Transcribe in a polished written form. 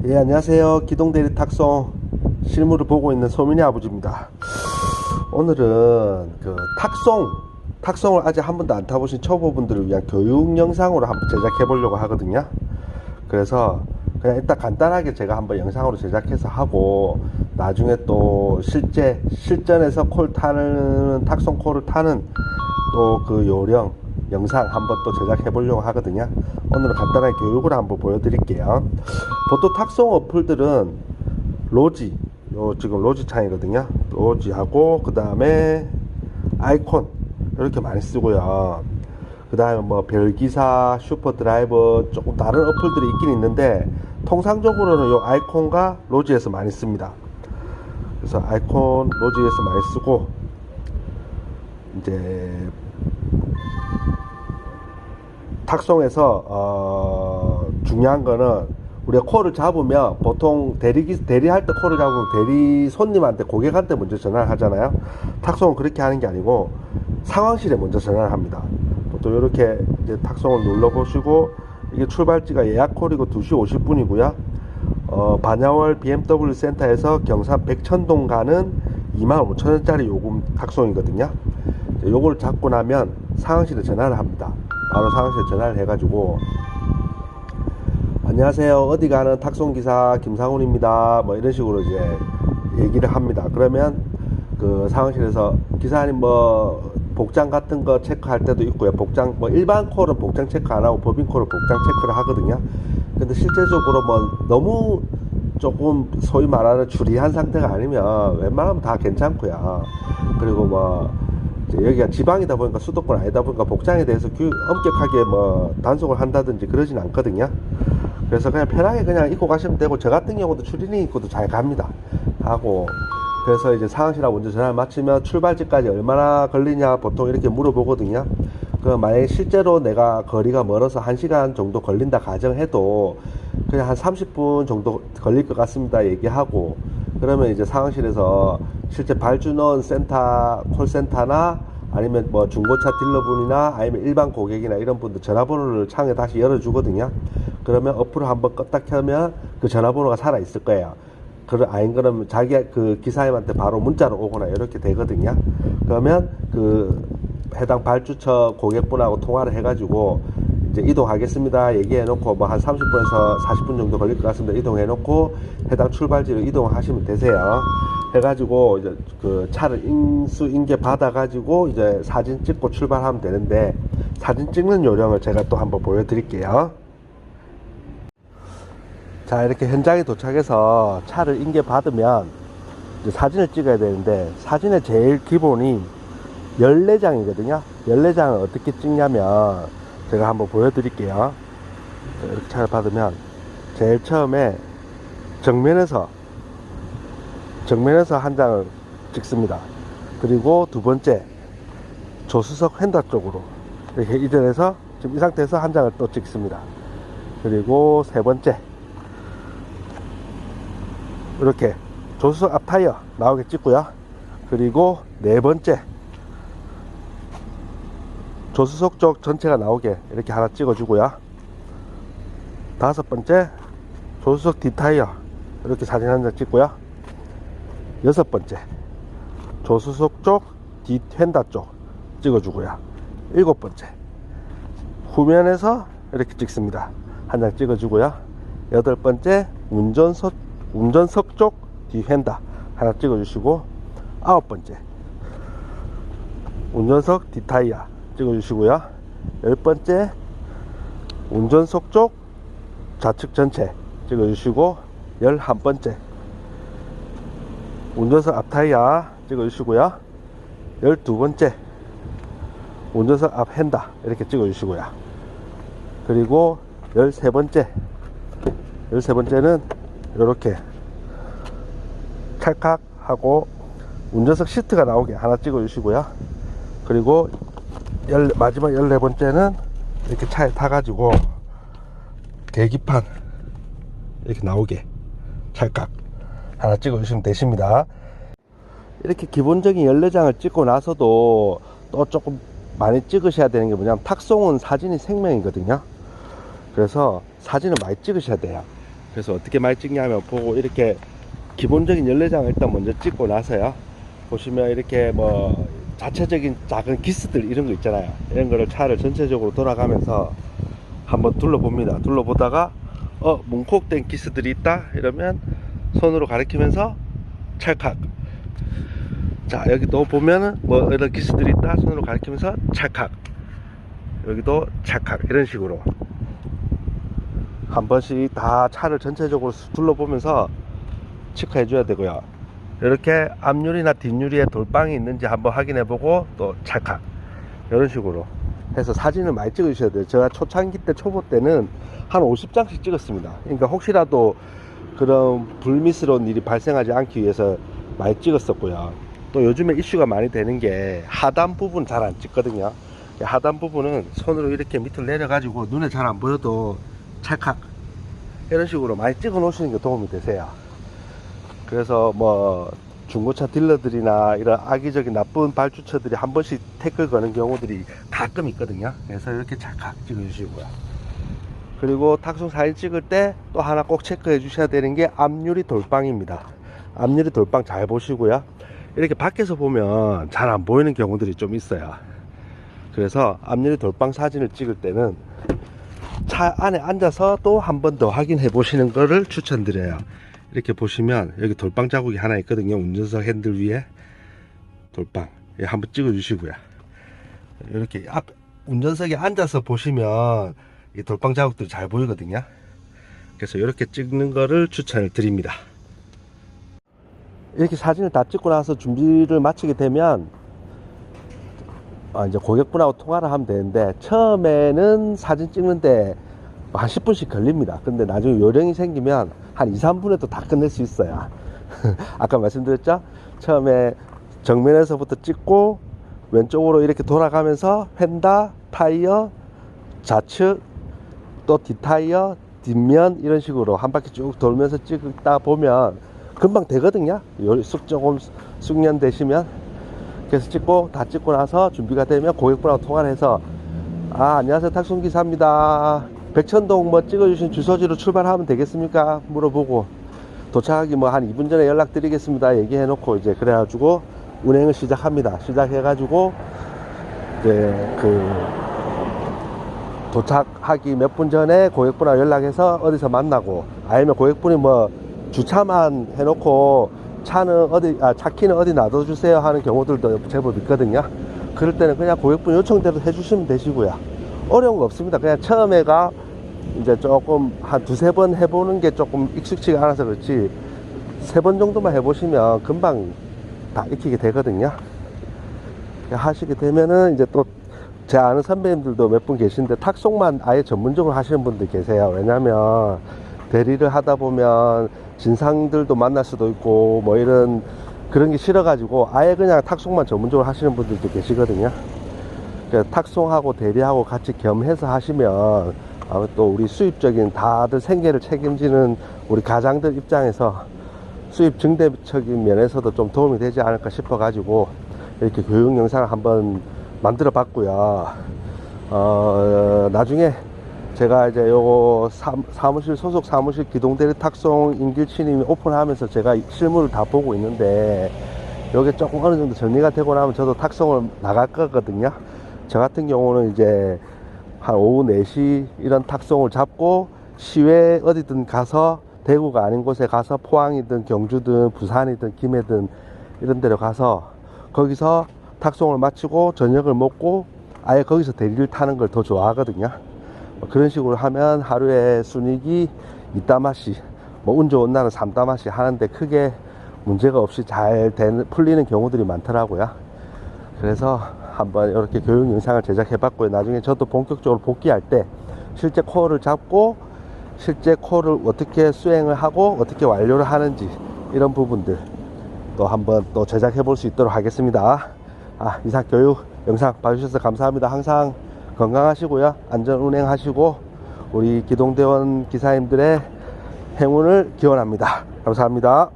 예, 안녕하세요. 기동대리 탁송 실물을 보고 있는 소민이 아버지입니다. 오늘은 탁송을 아직 한 번도 안 타보신 초보분들을 위한 교육 영상으로 한번 제작해 보려고 하거든요. 그래서 그냥 일단 간단하게 제가 한번 영상으로 제작해서 하고, 나중에 또 실전에서 탁송 콜을 타는 또 그 요령 영상 한번 또 제작해 보려고 하거든요. 오늘은 간단하게 교육을 한번 보여드릴게요. 보통 탁송 어플들은 로지, 지금 로지 창이거든요. 로지하고 그 다음에 아이콘 이렇게 많이 쓰고요. 그 다음에 뭐 별기사, 슈퍼드라이버, 조금 다른 어플들이 있긴 있는데 통상적으로는 요 아이콘과 로지에서 많이 씁니다. 그래서 아이콘, 로지에서 많이 쓰고, 이제 탁송에서 중요한 거는, 우리가 콜을 잡으면 보통 대리할 때 콜을 잡으면 대리 손님한테, 고객한테 먼저 전화를 하잖아요. 탁송은 그렇게 하는 게 아니고 상황실에 먼저 전화를 합니다. 보통 이렇게 이제 탁송을 눌러 보시고, 이게 출발지가 예약 콜이고 2시 50분이고요 반야월 BMW 센터에서 경산 백천동 가는 25,000원짜리 요금 탁송이거든요. 요걸 잡고 나면 상황실에 전화를 합니다. 바로 상황실에 전화를 해가지고, 안녕하세요, 어디 가는 탁송기사 김상훈입니다, 뭐 이런 식으로 이제 얘기를 합니다. 그러면 그 상황실에서 기사님 뭐 복장 같은 거 체크할 때도 있고요. 복장, 뭐 일반 콜은 복장 체크 안 하고 법인 콜은 복장 체크를 하거든요. 근데 실제적으로 뭐 너무 조금 소위 말하는 주리한 상태가 아니면 웬만하면 다 괜찮고요. 그리고 뭐 여기가 지방이다 보니까, 수도권 아니다 보니까 복장에 대해서 엄격하게 뭐 단속을 한다든지 그러진 않거든요. 그래서 그냥 편하게 그냥 입고 가시면 되고, 저 같은 경우도 추리닝 입고도 잘 갑니다. 하고, 그래서 이제 상황실하고 먼저 전화를 마치면 출발지까지 얼마나 걸리냐 보통 이렇게 물어보거든요. 그럼 만약에 실제로 내가 거리가 멀어서 1시간 정도 걸린다 가정해도 그냥 한 30분 정도 걸릴 것 같습니다 얘기하고, 그러면 이제 상황실에서 실제 발주 넣은 콜센터나 아니면 뭐 중고차 딜러분이나 아니면 일반 고객이나 이런 분들 전화번호를 창에 다시 열어주거든요. 그러면 어플을 한번 껐다 켜면 그 전화번호가 살아 있을 거예요. 아닌 그러면 자기 그 기사님한테 바로 문자로 오거나 이렇게 되거든요. 그러면 그 해당 발주처 고객분하고 통화를 해가지고, 이제 이동하겠습니다 얘기해 놓고, 뭐 한 30분에서 40분 정도 걸릴 것 같습니다 이동해 놓고 해당 출발지로 이동하시면 되세요. 해가지고 이제 그 차를 인수인계 받아 가지고 이제 사진 찍고 출발하면 되는데, 사진 찍는 요령을 제가 또 한번 보여드릴게요. 자, 이렇게 현장에 도착해서 차를 인계 받으면 이제 사진을 찍어야 되는데, 사진의 제일 기본이 14장이거든요 14장을 어떻게 찍냐면 제가 한번 보여드릴게요. 이렇게 차를 받으면 제일 처음에 정면에서 한 장을 찍습니다. 그리고 두 번째 조수석 휀다 쪽으로 이렇게 이전해서 지금 이 상태에서 한 장을 또 찍습니다. 그리고 세 번째 이렇게 조수석 앞 타이어 나오게 찍고요. 그리고 네 번째 조수석 쪽 전체가 나오게 이렇게 하나 찍어주고요. 다섯 번째 조수석 뒷타이어 이렇게 사진 한 장 찍고요. 여섯 번째 조수석 쪽 뒷휀다 쪽 찍어주고요. 일곱 번째 후면에서 이렇게 찍습니다. 한 장 찍어주고요. 여덟 번째 운전석 쪽 뒷휀다 하나 찍어주시고, 아홉 번째 운전석 뒷타이어 찍어주시고요. 열 번째 운전석 쪽 좌측 전체 찍어주시고, 11번째 운전석 앞타이어 찍어주시고요. 12번째 운전석 앞 휀다 이렇게 찍어주시고요. 그리고 13번째는 이렇게 찰칵 하고 운전석 시트가 나오게 하나 찍어주시고요. 그리고 마지막 14번째는 이렇게 차에 타가지고 계기판 이렇게 나오게 찰칵 하나 찍어주시면 되십니다. 이렇게 기본적인 14장을 찍고 나서도 또 조금 많이 찍으셔야 되는 게 뭐냐면, 탁송은 사진이 생명이거든요. 그래서 사진을 많이 찍으셔야 돼요. 그래서 어떻게 많이 찍냐면 보고 이렇게 기본적인 연례장을 일단 먼저 찍고 나서요, 보시면 이렇게 뭐 자체적인 작은 기스들 이런 거 있잖아요. 이런 거를 차를 전체적으로 돌아가면서 한번 둘러봅니다. 둘러보다가 뭉콕된 기스들이 있다 이러면 손으로 가리키면서 찰칵. 자, 여기도 보면은 뭐 이런 기스들이 있다 손으로 가리키면서 찰칵. 여기도 찰칵. 이런 식으로 한 번씩 다 차를 전체적으로 둘러보면서 체크해 줘야 되고요. 이렇게 앞유리나 뒷유리에 돌방이 있는지 한번 확인해 보고 또 찰칵. 이런 식으로 해서 사진을 많이 찍어 주셔야 돼요. 제가 초창기 때, 초보 때는 한 50장씩 찍었습니다. 그러니까 혹시라도 그런 불미스러운 일이 발생하지 않기 위해서 많이 찍었었고요. 또 요즘에 이슈가 많이 되는 게 하단 부분 잘 안 찍거든요. 하단 부분은 손으로 이렇게 밑으로 내려 가지고 눈에 잘 안 보여도 찰칵 이런 식으로 많이 찍어 놓으시는 게 도움이 되세요. 그래서 뭐 중고차 딜러들이나 이런 악의적인 나쁜 발주처들이 한 번씩 태클 거는 경우들이 가끔 있거든요. 그래서 이렇게 찰칵 찍어 주시고요. 그리고 탁송 사진 찍을 때 또 하나 꼭 체크해 주셔야 되는 게 앞유리 돌방입니다. 앞유리 돌방 잘 보시고요. 이렇게 밖에서 보면 잘 안 보이는 경우들이 좀 있어요. 그래서 앞유리 돌방 사진을 찍을 때는 차 안에 앉아서 또 한 번 더 확인해 보시는 거를 추천드려요. 이렇게 보시면 여기 돌방 자국이 하나 있거든요. 운전석 핸들 위에 돌방 한번 찍어 주시고요. 이렇게 앞 운전석에 앉아서 보시면 이 돌방 자국들이 잘 보이거든요. 그래서 이렇게 찍는 거를 추천을 드립니다. 이렇게 사진을 다 찍고 나서 준비를 마치게 되면 이제 고객분하고 통화를 하면 되는데, 처음에는 사진 찍는데 한 10분씩 걸립니다. 근데 나중에 요령이 생기면 한 2, 3분에도 다 끝낼 수 있어요. 아까 말씀드렸죠? 처음에 정면에서부터 찍고 왼쪽으로 이렇게 돌아가면서 휀다, 타이어, 좌측, 또 뒷타이어, 뒷면 이런 식으로 한 바퀴 쭉 돌면서 찍다 보면 금방 되거든요. 조금 숙련되시면. 그래서 찍고 다 찍고 나서 준비가 되면 고객분하고 통화를 해서 안녕하세요, 탁송기사입니다. 백천동 뭐 찍어주신 주소지로 출발하면 되겠습니까? 물어보고 도착하기 뭐 한 2분 전에 연락드리겠습니다 얘기해 놓고 이제 그래가지고 운행을 시작합니다. 시작해가지고 이제 도착하기 몇 분 전에 고객분하고 연락해서 어디서 만나고, 아니면 고객분이 뭐 주차만 해놓고 차는 차키는 어디 놔둬주세요 하는 경우들도 제법 있거든요. 그럴 때는 그냥 고객분 요청대로 해주시면 되시고요. 어려운 거 없습니다. 그냥 처음에가 이제 조금 한 두세 번 해보는 게 조금 익숙치가 않아서 그렇지, 3번 정도만 해보시면 금방 다 익히게 되거든요. 하시게 되면은 이제 또 제 아는 선배님들도 몇 분 계신데 탁송만 아예 전문적으로 하시는 분들 계세요. 왜냐면 대리를 하다 보면 진상들도 만날 수도 있고 뭐 이런 그런 게 싫어가지고 아예 그냥 탁송만 전문적으로 하시는 분들도 계시거든요. 그래서 탁송하고 대리하고 같이 겸해서 하시면 또 우리 수입적인 다들 생계를 책임지는 우리 가장들 입장에서 수입 증대적인 면에서도 좀 도움이 되지 않을까 싶어 가지고 이렇게 교육 영상을 한번 만들어 봤고요. 나중에 제가 이제 요거 사무실 소속 사무실 기동대리 탁송 임길치님이 오픈하면서 제가 실물을 다 보고 있는데, 요게 조금 어느 정도 정리가 되고 나면 저도 탁송을 나갈 거거든요. 저 같은 경우는 이제 한 오후 4시 이런 탁송을 잡고 시외 어디든 가서, 대구가 아닌 곳에 가서 포항이든 경주든 부산이든 김해든 이런 데로 가서 거기서 탁송을 마치고 저녁을 먹고 아예 거기서 대리를 타는 걸 더 좋아하거든요. 그런 식으로 하면 하루에 순이익이 2다마씩, 뭐 운 좋은 날은 3다마씩 하는데 크게 문제가 없이 잘 풀리는 경우들이 많더라고요. 그래서 한번 이렇게 교육 영상을 제작해 봤고요. 나중에 저도 본격적으로 복귀할 때 실제 코어를 잡고 실제 코어를 어떻게 수행을 하고 어떻게 완료를 하는지 이런 부분들 또 한번 또 제작해 볼 수 있도록 하겠습니다. 이상 교육 영상 봐주셔서 감사합니다. 항상 건강하시고요, 안전 운행하시고 우리 기동대원 기사님들의 행운을 기원합니다. 감사합니다.